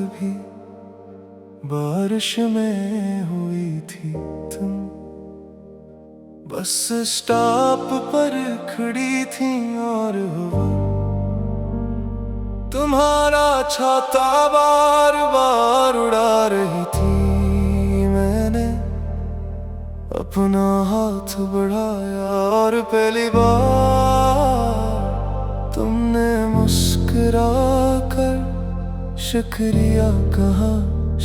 भी बारिश में हुई थी तुम। बस स्टॉप पर खड़ी थी और हवा तुम्हारा छाता बार बार उड़ा रही थी। मैंने अपना हाथ बढ़ाया और पहली बार तुमने मुस्कुरा कर शुक्रिया कहा।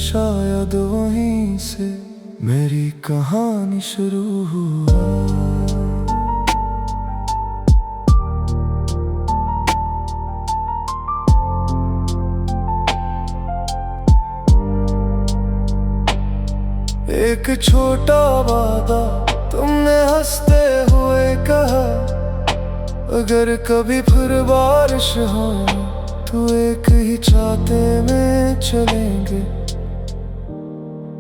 शायद वहीं से मेरी कहानी शुरू हुआ। एक छोटा वादा तुमने हंसते हुए कहा, अगर कभी फिर बारिश हो तो एक ही छाते में चलेंगे।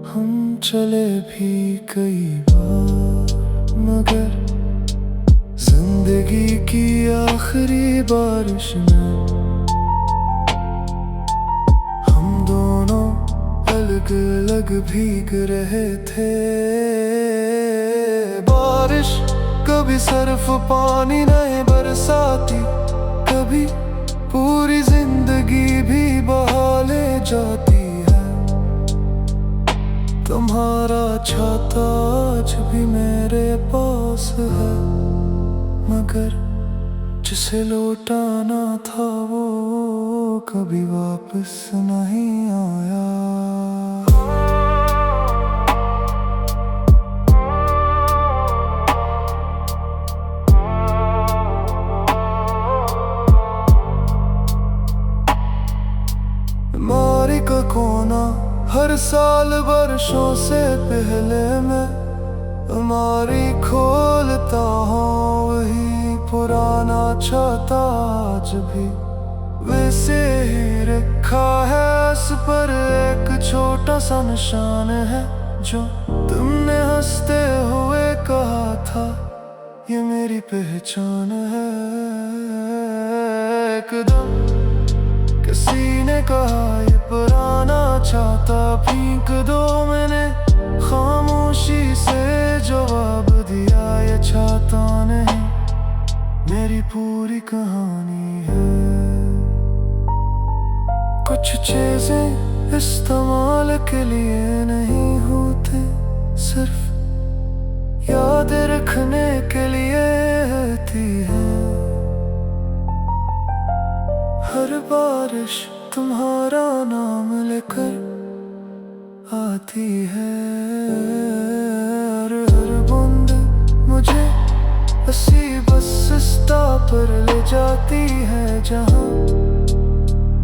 हम चले भी कई बार, मगर जिंदगी की आखिरी बारिश में हम दोनों अलग अलग भीग रहे थे। बारिश कभी सिर्फ पानी नहीं बरसाती, कभी पूरी जिंदगी भी बहा ले जाती है। तुम्हारा छाता आज भी मेरे पास है, मगर जिसे लौटाना था वो कभी वापस नहीं आया। मारी का कोना हर साल वर्षों से पहले मैं हमारी खोलता हूँ, वही पुराना छाता आज भी वैसे ही रखा है। उस पर एक छोटा सा निशान है जो तुमने हंसते हुए कहा था ये मेरी पहचान है। एकदम किसी ने कहा ये पुराना छाता फेंक दो, मैंने खामोशी से जवाब दिया ये छाता नहीं मेरी पूरी कहानी है। कुछ चीजें इस्तेमाल के लिए नहीं होते, सिर्फ याद रखने के लिए होती है। हर बारिश तुम्हारा नाम लेकर आती है, और हर बूंद मुझे हंसी बस स्टॉप पर ले जाती है जहाँ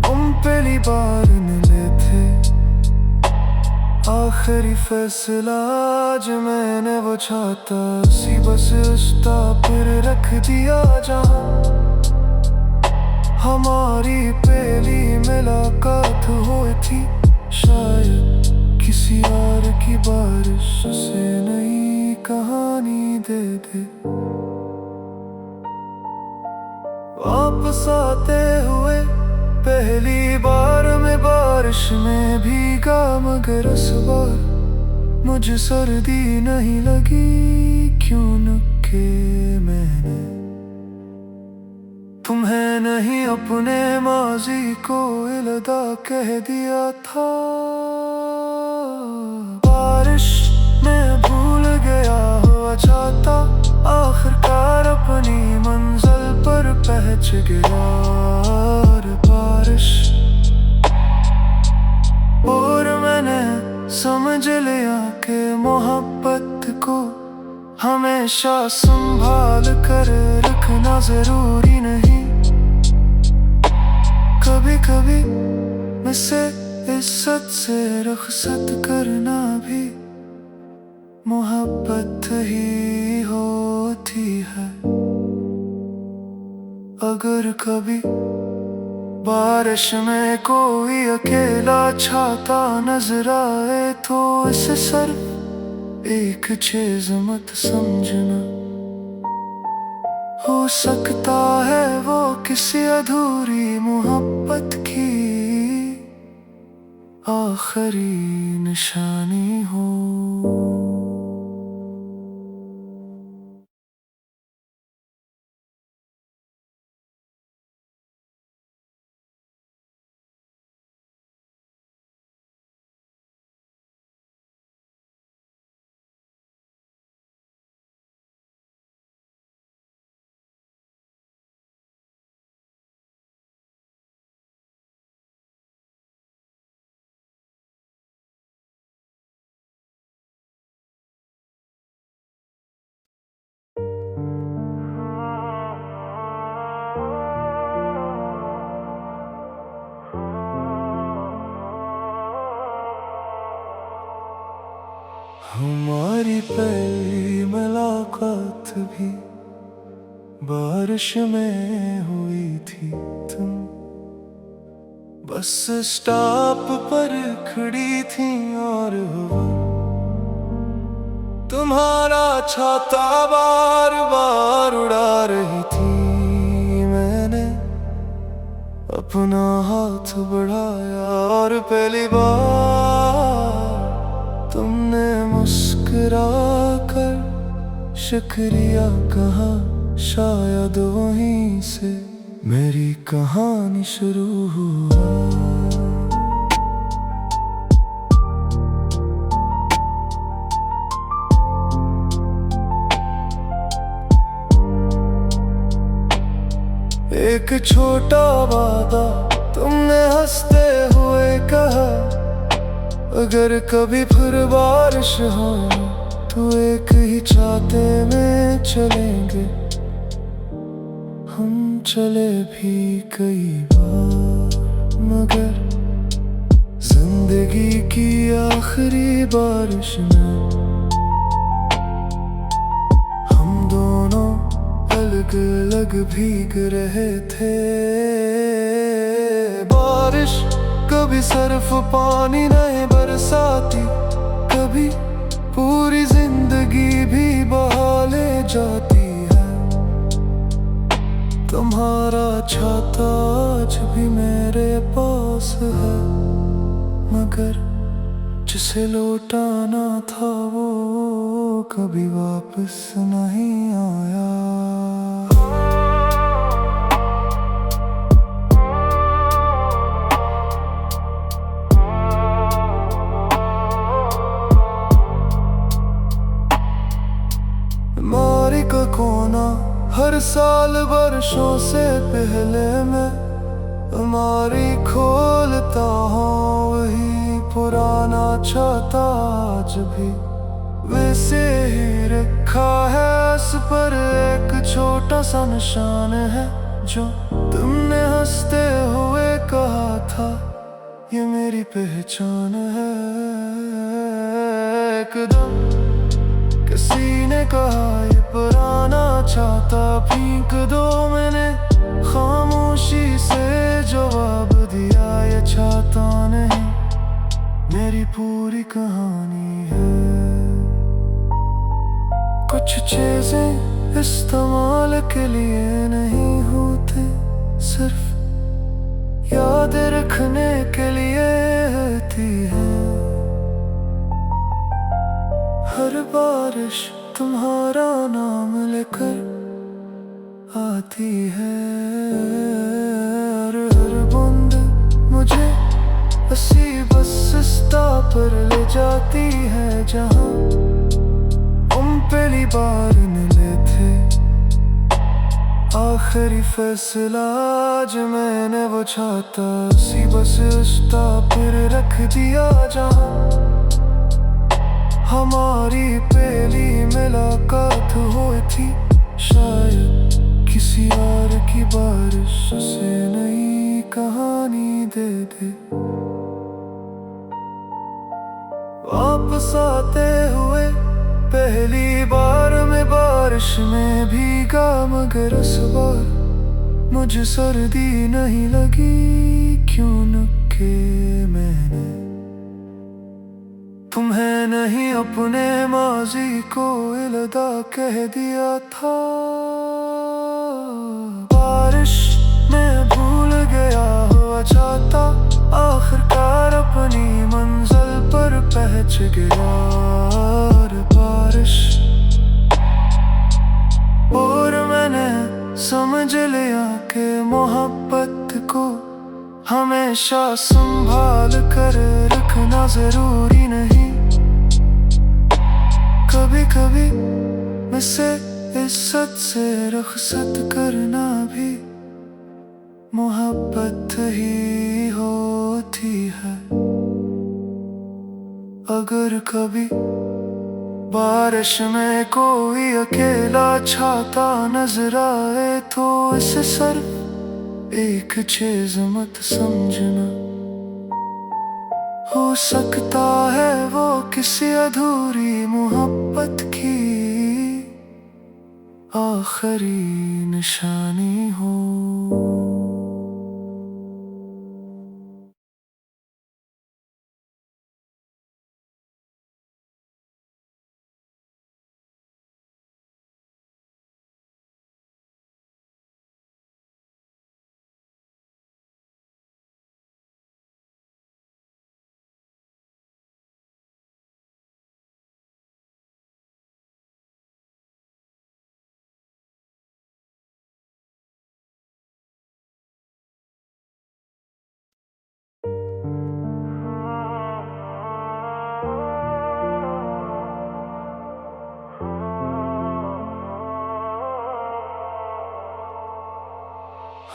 तुम पहली बार मिले थे। आखिरी फैसला आज मैंने वो छाता उसी बस स्टॉप पर रख दिया जहाँ हमारी पहली मुलाकात हुई थी। शायद किसी और की बारिश से नई कहानी दे दे। वापस आते हुए पहली बार मैं बारिश में भीगा, मगर इस बार मुझे सर्दी नहीं लगी। क्यों के मैंने तुम्हें नहीं अपने माजी को अलविदा कह दिया था। बारिश में भूल गया हुआ छाता आखिरकार अपनी मंजिल पर पहुंच गया। और बारिश और मैंने समझ लिया कि मोहब्बत को हमेशा संभाल कर रखना जरूरी नहीं। कभी कभी मुझसे इज्जत से रुखसत करना भी मोहब्बत ही होती है। अगर कभी बारिश में कोई अकेला छाता नजर आए तो इसे सिर्फ एक चीज मत समझना, हो सकता है वो किसी अधूरी मोहब्बत की आखिरी निशानी हो। हमारी पहली मुलाकात भी बारिश में हुई थी। तुम बस स्टॉप पर खड़ी थी और हवा तुम्हारा छाता बार बार उड़ा रही थी। मैंने अपना हाथ बढ़ाया और पहली बार तुमने मुस्कुरा कर शुक्रिया कहा। शायद वहीं से मेरी कहानी शुरू हुआ। एक छोटा वादा तुमने हंसते हुए कहा, अगर कभी फिर बारिश हो तो एक ही छाते में चलेंगे। हम चले भी कई बार, मगर जिंदगी की आखिरी बारिश में हम दोनों अलग अलग भीग रहे थे। बारिश कभी सिर्फ पानी नहीं बरसाती, कभी पूरी जिंदगी भी बहा ले जाती है। तुम्हारा छाता आज भी मेरे पास है, मगर जिसे लौटाना था वो कभी वापस नहीं आया। मारी का कोना हर साल वर्षों से पहले मैं हमारी खोलता हूँ, वही पुराना छाता आज भी वैसे ही रखा है। इस पर एक छोटा सा निशान है जो तुमने हंसते हुए कहा था, ये मेरी पहचान है। एकदम किसी ने कहा ये पुराना छाता फेंक दो, मैंने खामोशी से जवाब दिया, ये छाता नहीं मेरी पूरी कहानी है। कुछ चीजें इस्तेमाल के लिए नहीं होते, सिर्फ याद रखने के लिए होती है। हर बारिश तुम्हारा नाम लेकर आती है, और हर बूंद मुझे उसी बस स्टॉप पर ले जाती है जहाँ हम पहली बार मिले थे। आखिरी फैसला आज मैंने वो छाता उसी बस स्टॉप पर रख दिया जहाँ हमारी पहली मुलाकात हुई थी। शायद किसी और की बारिश से नई कहानी दे दे। वापस आते हुए पहली बार मैं बारिश में भीगा, मगर इस बार मुझे सर्दी नहीं लगी, क्यों न के मैंने तुम्हें नहीं अपने माजी को अलविदा कह दिया था। बारिश में भूल गया हुआ छाता आखिरकार अपनी गया और बारिश, और मैंने समझ लिया कि मोहब्बत को हमेशा संभाल कर रखना जरूरी नहीं। कभी कभी मुझसे इज्जत से रुखसत करना भी मोहब्बत ही होती है। अगर कभी बारिश में कोई अकेला छाता नजर आए तो इसे सिर्फ एक चीज मत समझना, हो सकता है वो किसी अधूरी मोहब्बत की आखिरी निशानी हो।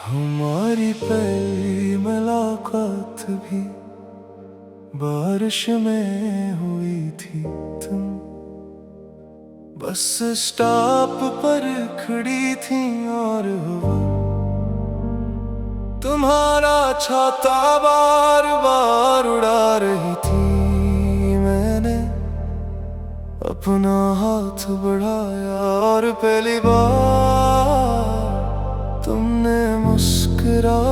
हमारी पहली मुलाकात भी बारिश में हुई थी। तुम बस स्टॉप पर खड़ी थी और हुआ तुम्हारा छाता बार बार उड़ा रही थी। मैंने अपना हाथ बढ़ाया और पहली बार तुमने मुस्कुरा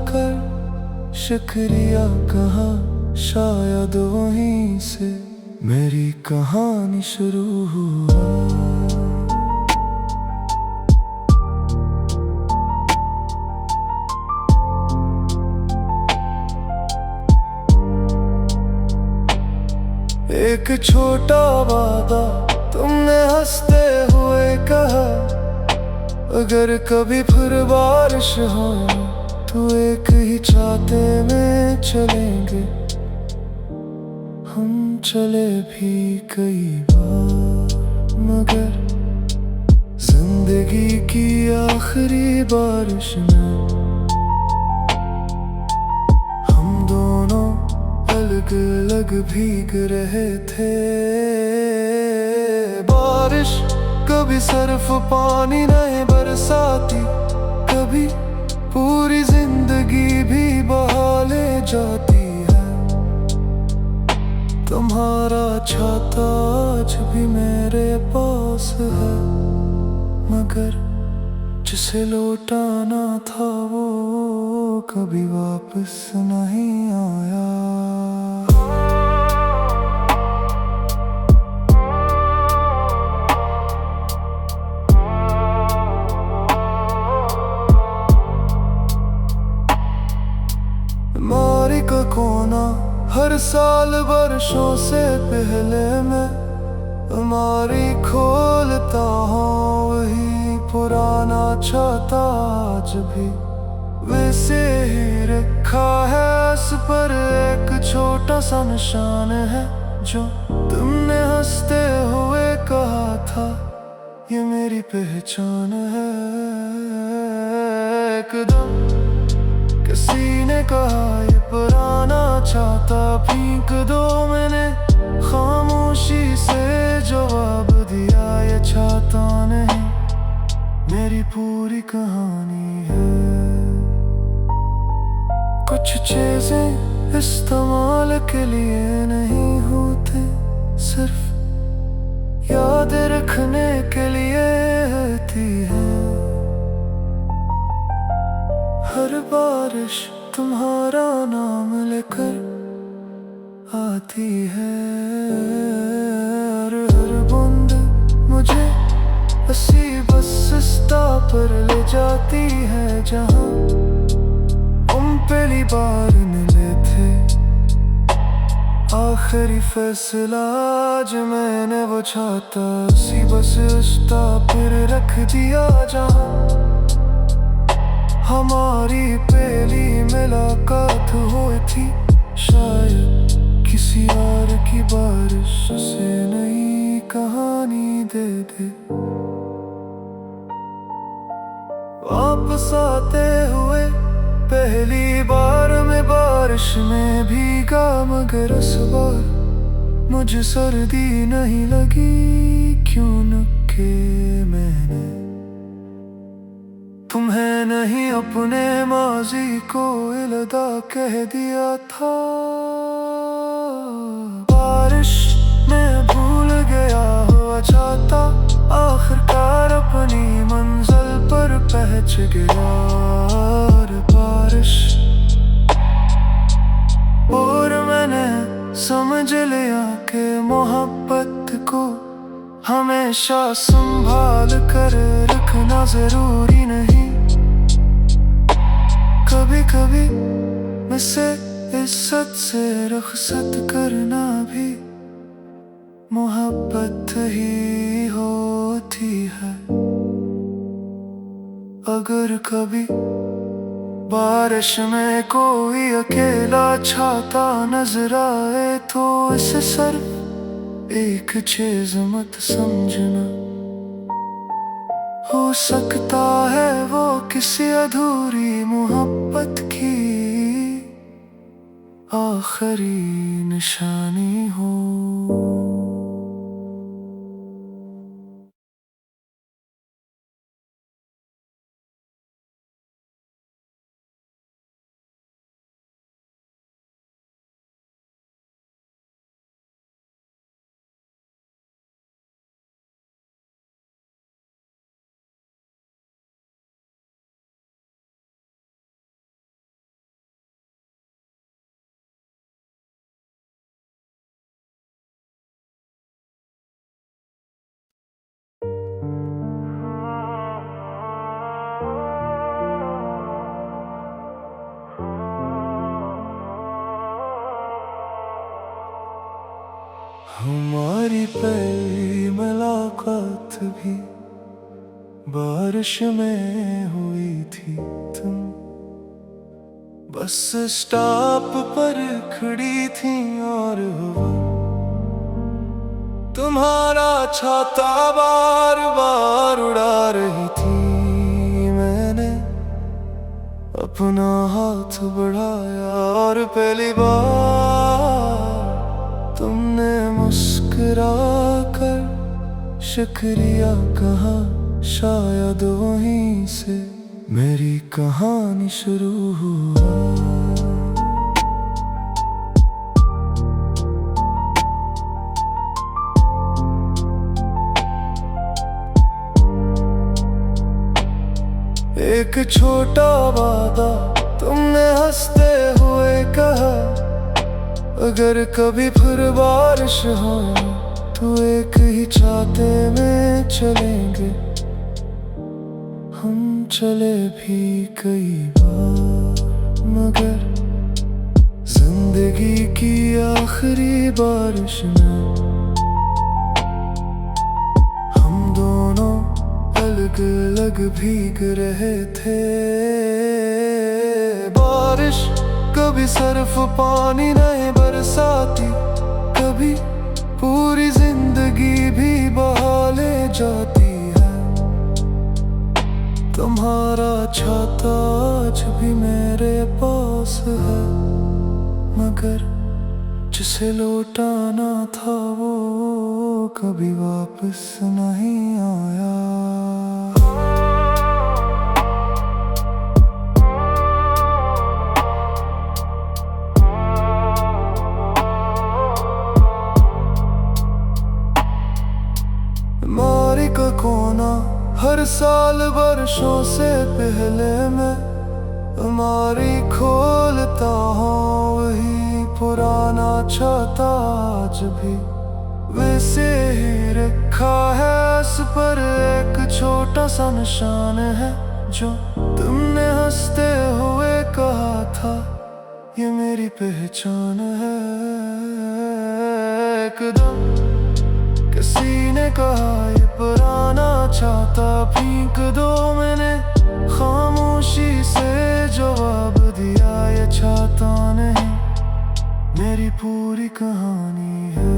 कर शुक्रिया कहा। शायद वहीं से मेरी कहानी शुरू हुआ। एक छोटा वादा तुमने हंसते हुए कहा, अगर कभी फिर बारिश हो तो एक ही छाते में चलेंगे। हम चले भी कई बार मगर जिंदगी की आखिरी बारिश में हम दोनों अलग अलग भीग रहे थे। बारिश कभी सिर्फ पानी नहीं बरसाती, कभी पूरी जिंदगी भी बहा ले जाती है। तुम्हारा छाता आज भी मेरे पास है, मगर जिसे लौटाना था वो कभी वापस नहीं आया। का कोना हर साल बरसों से पहले मैं हमारी खोलता हूँ, वही पुराना छाता आज भी वैसे ही रखा है। इस पर एक छोटा सा निशान है जो तुमने हंसते हुए कहा था ये मेरी पहचान है। एकदम किसी ने कहा ये पुराना छाता फेंक दो, मैंने खामोशी से जवाब दिया ये छाता नहीं मेरी पूरी कहानी है। कुछ चीजें इस्तेमाल के लिए नहीं होते, सिर्फ याद रखने के लिए होती है। हर बारिश तुम्हारा नाम लेकर आती है, और हर बूंद मुझे हंसी बस पर ले जाती है जहाँ हम पहली बार मिले थे। आखिरी फैसला आज मैंने वो छाता सी बस उस्ता फिर रख दिया जहाँ हमारी पहली मुलाकात हुई थी। शायद किसी और की बारिश से नई कहानी दे दे। वापस आते हुए पहली बार में बारिश में भीगा, मगर इस बार मुझे सर्दी नहीं लगी। क्यों न के मैंने तुम्हें नहीं अपने माजी को अलविदा कह दिया था। बारिश में भूल गया हुआ छाता आखिरकार अपनी मंजिल पर पहुंच गया। और बारिश और मैंने समझ लिया कि मोहब्बत को हमेशा संभाल कर रखना जरूरी नहीं। कभी कभी मुझसे इज्जत से रुखसत करना भी मोहब्बत ही होती है। अगर कभी बारिश में कोई अकेला छाता नजर आए तो इसे सिर्फ एक चीज मत समझना, हो सकता है वो किसी अधूरी मोहब्बत की आखिरी निशानी हो। हमारी पहली मुलाकात भी बारिश में हुई थी। तुम बस स्टॉप पर खड़ी थी और हवा तुम्हारा छाता बार बार उड़ा रही थी। मैंने अपना हाथ बढ़ाया और पहली बार तुमने मुस्कुरा कर शुक्रिया कहा। शायद वहीं से मेरी कहानी शुरू हुआ। एक छोटा वादा तुमने हंसते हुए कहा, अगर कभी फिर बारिश हो तो एक ही छाते में चलेंगे। हम चले भी कई बार, मगर जिंदगी की आखिरी बारिश में हम दोनों अलग अलग भीग रहे थे। बारिश कभी सिर्फ पानी नहीं बरसाती, कभी पूरी जिंदगी भी बहा ले जाती है। तुम्हारा छाता आज भी मेरे पास है, मगर जिसे लौटाना था वो कभी वापस नहीं आया। मारी का कोना हर साल बरसों से पहले मैं हमारी खोलता हूँ, वही पुराना छाता आज भी वैसे ही रखा है। इस पर एक छोटा सा निशान है जो तुमने हंसते हुए कहा था, ये मेरी पहचान है। चाहता फेंक दो, मैंने खामोशी से जवाब दिया ये चाहता नहीं, मेरी पूरी कहानी है।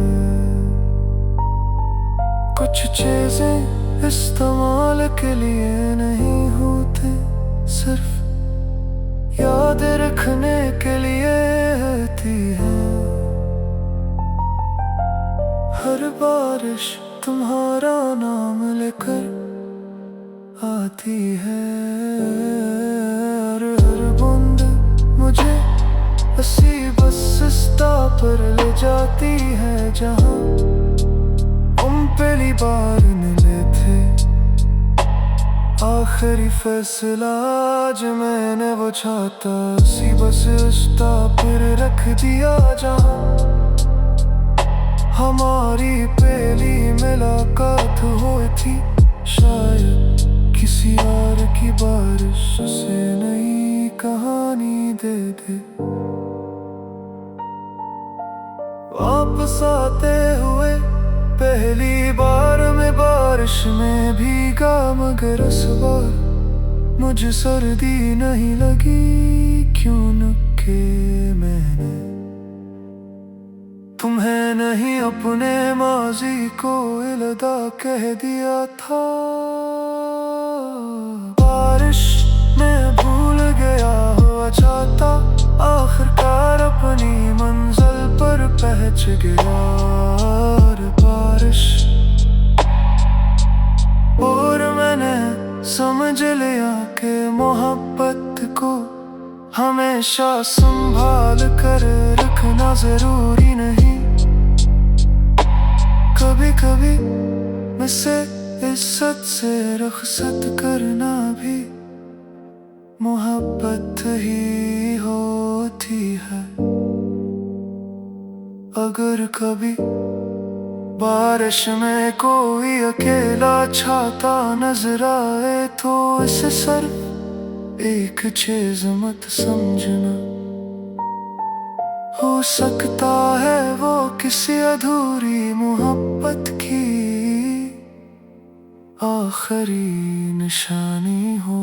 कुछ चीजें इस्तेमाल के लिए नहीं होते, सिर्फ याद रखने के लिए होती है। हर बारिश तुम्हारा नाम लेकर आती है, और हर बूंद मुझे हंसी बस रास्ता पर ले जाती है, जहाँ हम पहली बार मिले थे। आखिरी फैसला आज मैंने वो चाहता, उसी बस रास्ता पर रख दिया, जहाँ हमारी पहली मुलाकात हुई थी। शायद किसी और की बारिश से नई कहानी दे दे। वापस आते हुए पहली बार में बारिश में भीगा, मगर इस बार मुझे सर्दी नहीं लगी, क्योंकि मैंने तुम्हें नहीं अपने माजी को अलविदा कह दिया था। बारिश में भूल गया हुआ चाहता, आखिरकार अपनी मंजिल पर पहुंच गया। और बारिश और मैंने समझ लिया कि मोहब्बत को हमेशा संभाल कर रखना जरूरी नहीं। कभी कभी मुझसे इज्जत से रुखसत करना भी मोहब्बत ही होती है। अगर कभी बारिश में कोई अकेला छाता नजर आए, तो इसे सिर्फ एक चीज मत समझना, हो सकता है वो किसी अधूरी मोहब्बत की आखिरी निशानी हो।